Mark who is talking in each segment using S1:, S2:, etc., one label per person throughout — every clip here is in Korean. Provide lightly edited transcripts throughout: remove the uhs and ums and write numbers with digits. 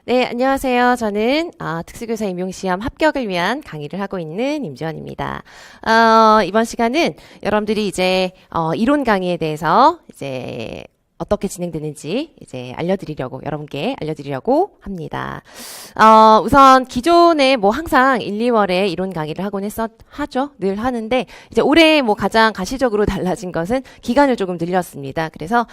S1: 네, 안녕하세요. 저는 특수교사 임용시험 합격을 위한 강의를 하고 있는 임지원입니다. 이번 시간은 여러분들이 이제 이론 강의에 대해서 이제 어떻게 진행되는지 이제 여러분께 알려드리려고 합니다. 우선 기존에 뭐 항상 1, 2월에 이론 강의를 하죠. 늘 하는데, 이제 올해 뭐 가장 가시적으로 달라진 것은 기간을 조금 늘렸습니다. 그래서,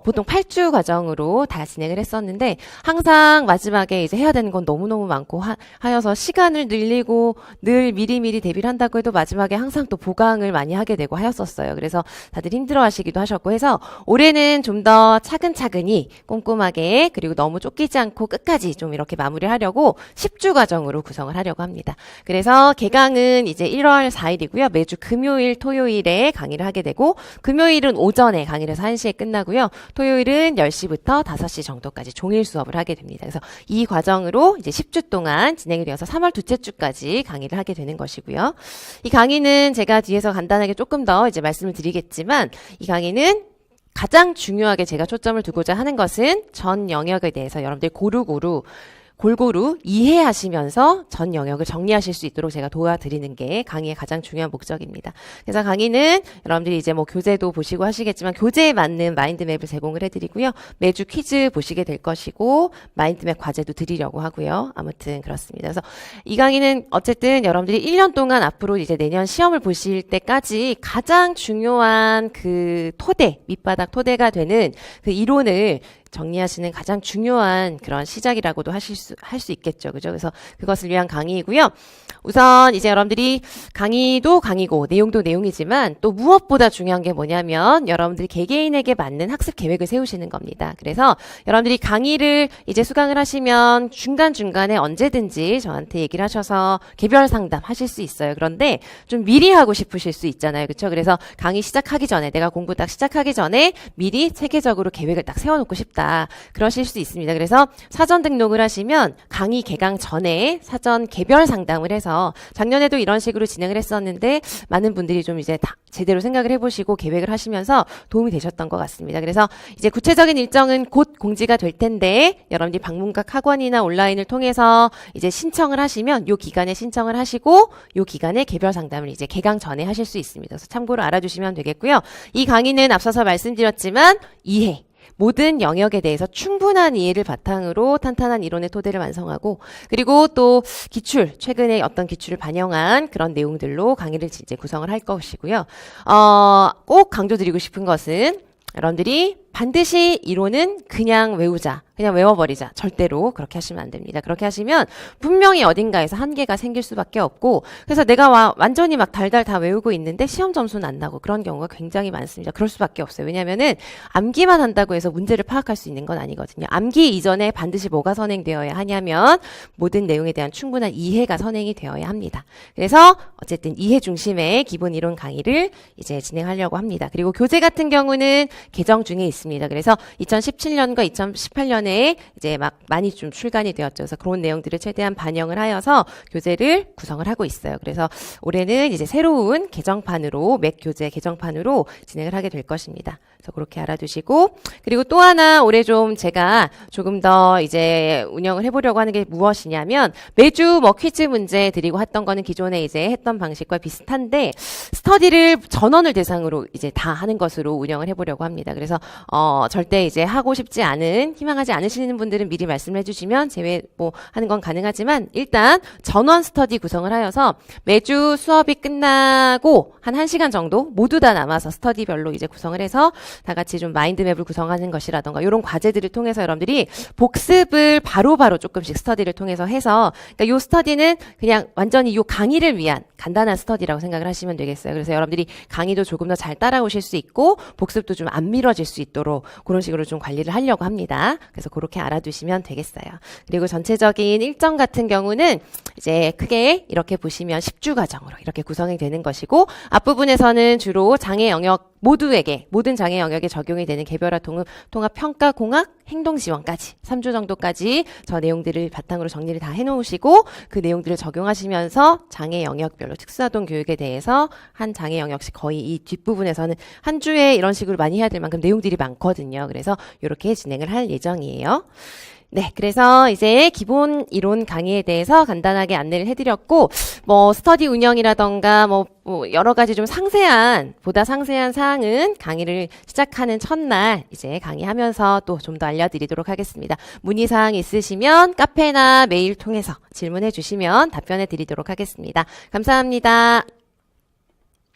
S1: 보통 8주 과정으로 다 진행을 했었는데, 항상 마지막에 이제 해야 되는 건 너무너무 많고 하여서 시간을 늘리고 늘 미리미리 대비를 한다고 해도 마지막에 항상 또 보강을 많이 하게 되고 하였었어요. 그래서 다들 힘들어 하시기도 하셨고 해서, 올해는 좀 더 차근차근히 꼼꼼하게 그리고 너무 쫓기지 않고 끝까지 좀 이렇게 마무리를 하려고 10주 과정으로 구성을 하려고 합니다. 그래서 개강은 이제 1월 4일이고요. 매주 금요일, 토요일에 강의를 하게 되고 금요일은 오전에 강의를 해서 1시에 끝나고요. 토요일은 10시부터 5시 정도까지 종일 수업을 하게 됩니다. 그래서 이 과정으로 이제 10주 동안 진행이 되어서 3월 둘째 주까지 강의를 하게 되는 것이고요. 이 강의는 제가 뒤에서 간단하게 조금 더 이제 말씀을 드리겠지만 이 강의는 가장 중요하게 제가 초점을 두고자 하는 것은 전 영역에 대해서 여러분들 골고루 이해하시면서 전 영역을 정리하실 수 있도록 제가 도와드리는 게 강의의 가장 중요한 목적입니다. 그래서 강의는 여러분들이 이제 뭐 교재도 보시고 하시겠지만 교재에 맞는 마인드맵을 제공을 해드리고요. 매주 퀴즈 보시게 될 것이고 마인드맵 과제도 드리려고 하고요. 아무튼 그렇습니다. 그래서 이 강의는 어쨌든 여러분들이 1년 동안 앞으로 이제 내년 시험을 보실 때까지 가장 중요한 그 밑바닥 토대가 되는 그 이론을 정리하시는 가장 중요한 그런 시작이라고도 할 수 있겠죠. 그죠? 그래서 그것을 위한 강의이고요. 우선 이제 여러분들이 강의도 강의고 내용도 내용이지만 또 무엇보다 중요한 게 뭐냐면 여러분들이 개개인에게 맞는 학습 계획을 세우시는 겁니다. 그래서 여러분들이 강의를 이제 수강을 하시면 중간중간에 언제든지 저한테 얘기를 하셔서 개별 상담 하실 수 있어요. 그런데 좀 미리 하고 싶으실 수 있잖아요. 그렇죠? 그래서 강의 시작하기 전에 내가 공부 딱 시작하기 전에 미리 체계적으로 계획을 딱 세워놓고 싶다. 그러실 수 있습니다. 그래서 사전 등록을 하시면 강의 개강 전에 사전 개별 상담을 해서 작년에도 이런 식으로 진행을 했었는데 많은 분들이 좀 이제 다 제대로 생각을 해보시고 계획을 하시면서 도움이 되셨던 것 같습니다. 그래서 이제 구체적인 일정은 곧 공지가 될 텐데 여러분들이 방문각 학원이나 온라인을 통해서 이제 신청을 하시면 요 기간에 신청을 하시고 요 기간에 개별 상담을 이제 개강 전에 하실 수 있습니다. 그래서 참고로 알아두시면 되겠고요. 이 강의는 앞서서 말씀드렸지만 모든 영역에 대해서 충분한 이해를 바탕으로 탄탄한 이론의 토대를 완성하고 그리고 또 최근에 어떤 기출을 반영한 그런 내용들로 강의를 이제 구성을 할 것이고요. 꼭 강조드리고 싶은 것은 여러분들이 반드시 이론은 그냥 외워버리자. 절대로 그렇게 하시면 안 됩니다. 그렇게 하시면 분명히 어딘가에서 한계가 생길 수밖에 없고 그래서 내가 완전히 막 달달 다 외우고 있는데 시험 점수는 안 나고 그런 경우가 굉장히 많습니다. 그럴 수밖에 없어요. 왜냐면은 암기만 한다고 해서 문제를 파악할 수 있는 건 아니거든요. 암기 이전에 반드시 뭐가 선행되어야 하냐면 모든 내용에 대한 충분한 이해가 선행이 되어야 합니다. 그래서 어쨌든 이해 중심의 기본 이론 강의를 이제 진행하려고 합니다. 그리고 교재 같은 경우는 개정 중에 있습니다. 그래서 2017년과 2018년에 이제 막 많이 좀 출간이 되었죠. 그래서 그런 내용들을 최대한 반영을 하여서 교재를 구성을 하고 있어요. 그래서 올해는 이제 새로운 맥 교재 개정판으로 진행을 하게 될 것입니다. 그래서 그렇게 알아두시고 그리고 또 하나 올해 좀 제가 조금 더 이제 운영을 해보려고 하는 게 무엇이냐면 매주 뭐 퀴즈 문제 드리고 했던 거는 기존에 이제 했던 방식과 비슷한데 스터디를 전원을 대상으로 이제 다 하는 것으로 운영을 해보려고 합니다. 그래서 절대 이제 하고 싶지 않은 희망하지 않으시는 분들은 미리 말씀을 해주시면 제외 하는 건 가능하지만 일단 전원 스터디 구성을 하여서 매주 수업이 끝나고 한 1시간 정도 모두 다 남아서 스터디별로 이제 구성을 해서 다 같이 좀 마인드맵을 구성하는 것이라던가 이런 과제들을 통해서 여러분들이 복습을 바로바로 조금씩 스터디를 통해서 해서 그러니까 요 스터디는 그냥 완전히 요 강의를 위한 간단한 스터디라고 생각을 하시면 되겠어요. 그래서 여러분들이 강의도 조금 더 잘 따라오실 수 있고 복습도 좀 안 미뤄질 수 있도록 그런 식으로 좀 관리를 하려고 합니다. 그래서 그렇게 알아두시면 되겠어요. 그리고 전체적인 일정 같은 경우는 이제 크게 이렇게 보시면 10주 과정으로 이렇게 구성이 되는 것이고 앞부분에서는 주로 장애 영역 모든 장애 영역에 적용이 되는 개별화 통합 평가 공학 행동 지원까지 3주 정도까지 저 내용들을 바탕으로 정리를 다 해놓으시고 그 내용들을 적용하시면서 장애 영역별로 특수아동 교육에 대해서 한 장애 영역씩 거의 이 뒷부분에서는 한 주에 이런 식으로 많이 해야 될 만큼 내용들이 많거든요. 그래서 이렇게 진행을 할 예정이에요. 네, 그래서 이제 기본 이론 강의에 대해서 간단하게 안내를 해드렸고, 스터디 운영이라던가, 여러 가지 좀 보다 상세한 사항은 강의를 시작하는 첫날 이제 강의하면서 또 좀 더 알려드리도록 하겠습니다. 문의사항 있으시면 카페나 메일 통해서 질문해 주시면 답변해 드리도록 하겠습니다. 감사합니다.